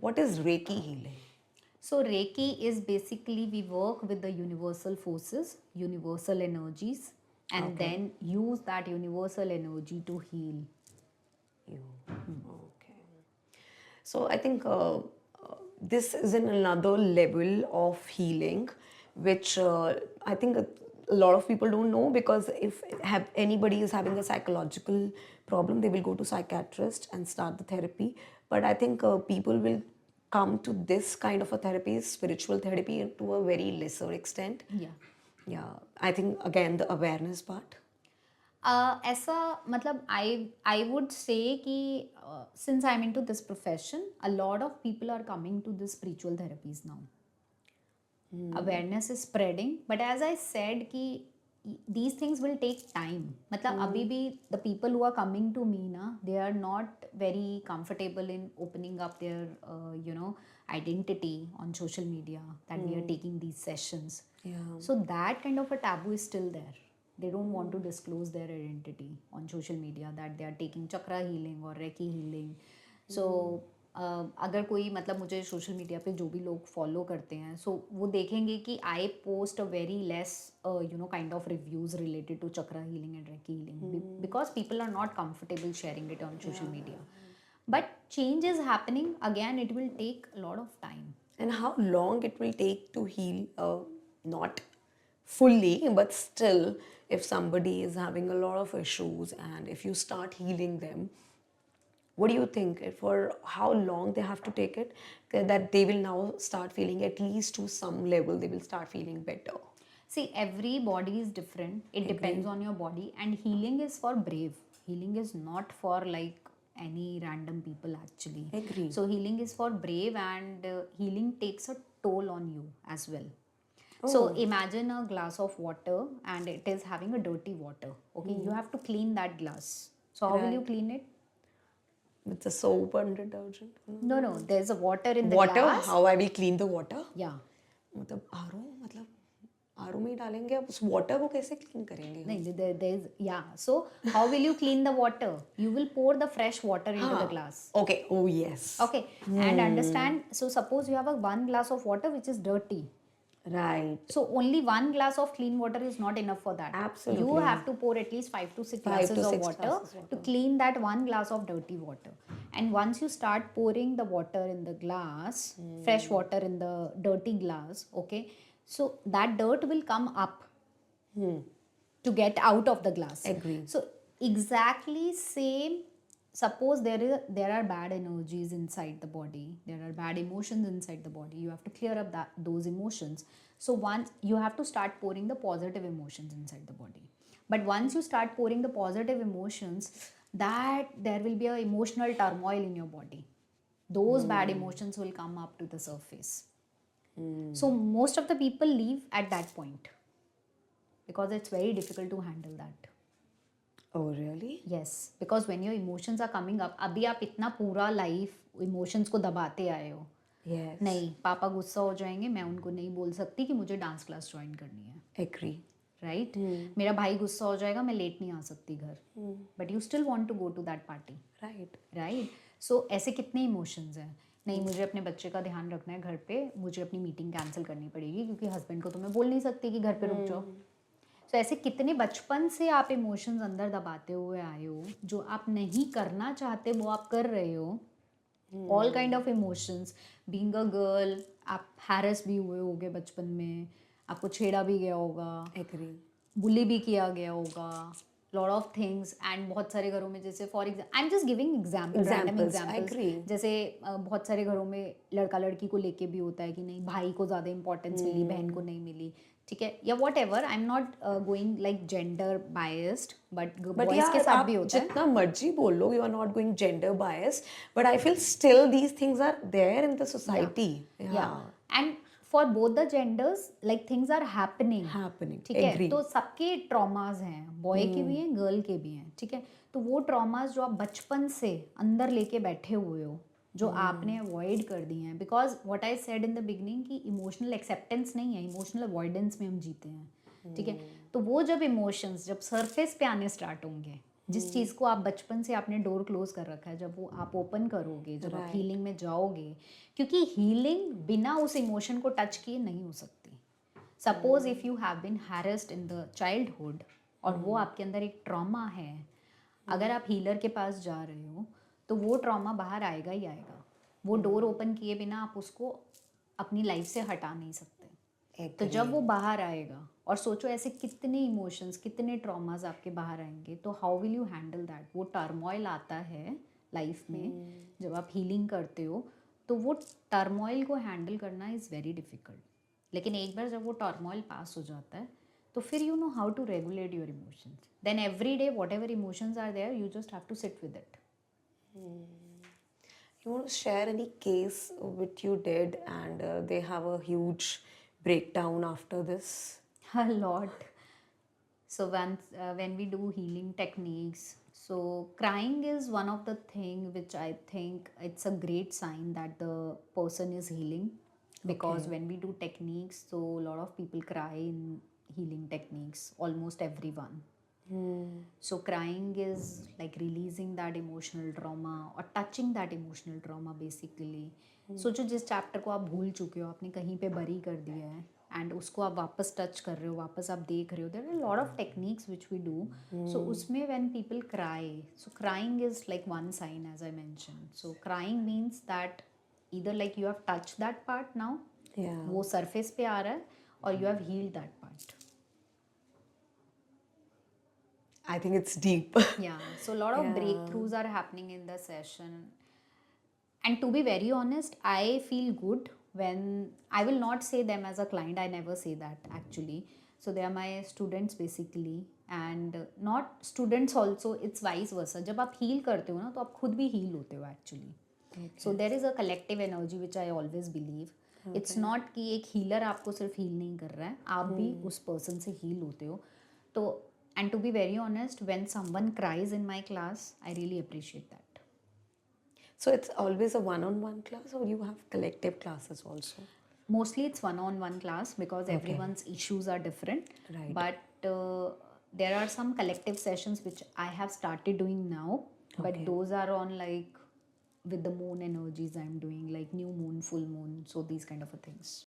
what is Reiki healing? So Reiki is basically we work with the universal forces, universal energies, and Okay. then use that universal energy to heal. You. Okay. So I think this is in another level of healing, which I think a lot of people don't know, because if have anybody is having a psychological problem, they will go to psychiatrist and start the therapy. But I think people will come to this kind of a therapy, spiritual therapy, to a very lesser extent. Yeah. Yeah, I think again the awareness part. ऐसा मतलब I would say कि since I'm into this profession, a lot of people are coming to this spiritual therapies now. Awareness is spreading, but as I said कि these things will take time. मतलब अभी भी the people who are coming to me ना, they are not very comfortable in opening up their identity on social media that we are taking these sessions. Yeah. So that kind of a taboo is still there. They don't want to disclose their identity on social media that they are taking chakra healing or reiki healing. So अगर कोई मतलब मुझे social media पे जो भी लोग follow करते हैं सो वो देखेंगे कि I post a very less kind of reviews related to chakra healing and reiki healing because people are not comfortable sharing it on social media but change is happening again it will take a lot of time. And how long it will take to heal, not fully, but still, if somebody is having a lot of issues and if you start healing them, what do you think, for how long they have to take it, that they will now start feeling, at least to some level they will start feeling better? See, every body is different. It depends on your body, and healing is for brave. Healing is not for like any random people actually. Agree. So healing is for brave, and healing takes a toll on you as well. So imagine a glass of water and it is having a dirty water. Okay, you have to clean that glass. So how will you Right. clean it? With the soap and detergent? No, there's a water in the Water, glass. how I will clean the water? Yeah. मतलब R O, मतलब R O में ही डालेंगे, अब उस water को कैसे clean करेंगे? No, there's yeah. So how will you clean the water? You will pour the fresh water into the glass. Okay. Oh yes. Okay, and understand. So suppose you have a one glass of water which is dirty. Right. So only one glass of clean water is not enough for that. Absolutely. You have to pour at least 5 to 6 5 glasses to of 6 water glasses water. to clean that one glass of dirty water. And once you start pouring the water in the glass, fresh water in the dirty glass, okay, so that dirt will come up to get out of the glass. Agree. So exactly same. Suppose there are bad energies inside the body, there are bad emotions inside the body. You have to clear up those emotions. So once you have to start pouring the positive emotions inside the body. But once you start pouring the positive emotions, that there will be a emotional turmoil in your body. Those bad emotions will come up to the surface. So most of the people leave at that point because it's very difficult to handle that. Oh really? Yes, because when your emotions are coming up, अभी आप इतना पूरा life emotions को दबाते आए हो. Yes. नहीं, पापा गुस्सा हो जाएंगे, मैं उनको नहीं बोल सकती कि मुझे डांस क्लास ज्वाइन करनी है. Agree. राइट? मेरा भाई गुस्सा हो जाएगा, मैं लेट नहीं आ सकती घर. But you still want to go to that party. Right. Right? So ऐसे कितने इमोशंस हैं. नहीं, मुझे अपने बच्चे का ध्यान रखना है घर पे, मुझे अपनी मीटिंग कैंसिल करनी पड़ेगी क्योंकि हस्बैंड को तो मैं बोल नहीं सकती कि घर पे रुक जाओ. तो ऐसे कितने बचपन से आप इमोशंस अंदर दबाते हुए आए हो, जो आप नहीं करना चाहते वो आप कर रहे हो. All kind of emotions. Being a girl, आप हैरेस भी हुए होगे बचपन में, आपको छेड़ा भी गया होगा, Agree. बुली भी किया गया होगा, लॉट ऑफ थिंग्स. एंड बहुत सारे घरों में जैसे for example I am just giving example, random examples. जैसे बहुत सारे घरों में लड़का लड़की को लेके भी होता है कि नहीं भाई को ज़्यादा इंपॉर्टेंस मिली, बहन को नहीं मिली. ठीक है, या whatever. I am not going like gender biased, but boys के साथ भी होता है. जितना मर्जी बोल लो, you are not going gender bias, but I feel still these things are there in the society. And for both the genders like things are happening. ठीक है, तो सबके ट्रॉमाज हैं, बॉय के भी हैं, गर्ल के भी हैं. ठीक है, तो वो ट्रॉमाज जो आप बचपन से अंदर लेके बैठे हुए हो, जो आपने अवॉइड कर दिए हैं. Because what I said in the beginning कि इमोशनल एक्सेप्टेंस नहीं है, इमोशनल अवॉइडेंस में हम जीते हैं. ठीक है, तो वो जब इमोशंस जब सरफेस पे आने स्टार्ट होंगे, जिस चीज़ को आप बचपन से आपने डोर क्लोज कर रखा है, जब वो आप ओपन करोगे, जब आप Right. हीलिंग में जाओगे, क्योंकि हीलिंग बिना उस इमोशन को टच किए नहीं हो सकती. Suppose if you have been harassed in the childhood और वो आपके अंदर एक ट्रॉमा है, अगर आप हीलर के पास जा रहे हो तो वो ट्रॉमा बाहर आएगा ही आएगा. वो डोर ओपन किए बिना आप उसको अपनी लाइफ से हटा नहीं सकते. तो जब वो बाहर आएगा, और सोचो ऐसे कितने इमोशंस, कितने ट्रॉमास आपके बाहर आएंगे, तो how will you handle that. वो टर्मोइल आता है लाइफ में जब आप हीलिंग करते हो, तो वो टर्मोइल को हैंडल करना इज़ वेरी डिफ़िकल्ट. लेकिन एक बार जब वो टर्मोइल पास हो जाता है तो फिर you know how to regulate your emotions. Then every day whatever emotions are there, you just have to sit with it. You want to share any case which you did and they have a huge breakdown after this? A lot. So when we do healing techniques, so crying is one of the thing which I think it's a great sign that the person is healing, because when we do techniques, so a lot of people cry in healing techniques, almost everyone. So crying is like releasing that emotional trauma or touching that emotional trauma basically. सोचो जिस chapter को आप भूल चुके हो, आपने कहीं पे बरी कर दिया है, एंड उसको आप वापस टच कर रहे हो, वापस आप देख रहे हो. There are lot of techniques which we do. So उसमें when people cry, so crying is like one sign as I mention. So crying means that either like you have touched that part now, Yeah. वो surface पे आ रहा है, और you have healed that part. I think it's deep. Yeah, so a lot of breakthroughs are happening in the session. And to be very honest, I feel good when I will not say them as a client. I never say that actually. So they are my students basically, and not students also. It's vice versa. जब आप heal करते हो ना, तो आप खुद भी heal होते हो actually. So there is a collective energy which I always believe. It's not कि एक healer आपको सिर्फ heal नहीं कर रहा है, आप भी उस person से heal होते हो. तो and to be very honest, when someone cries in my class, I really appreciate that. So it's always a one-on-one class or you have collective classes also? Mostly it's one-on-one class because everyone's issues are different. Right. But there are some collective sessions which I have started doing now, but those are on like with the moon energies I'm doing, like new moon, full moon, so these kind of things.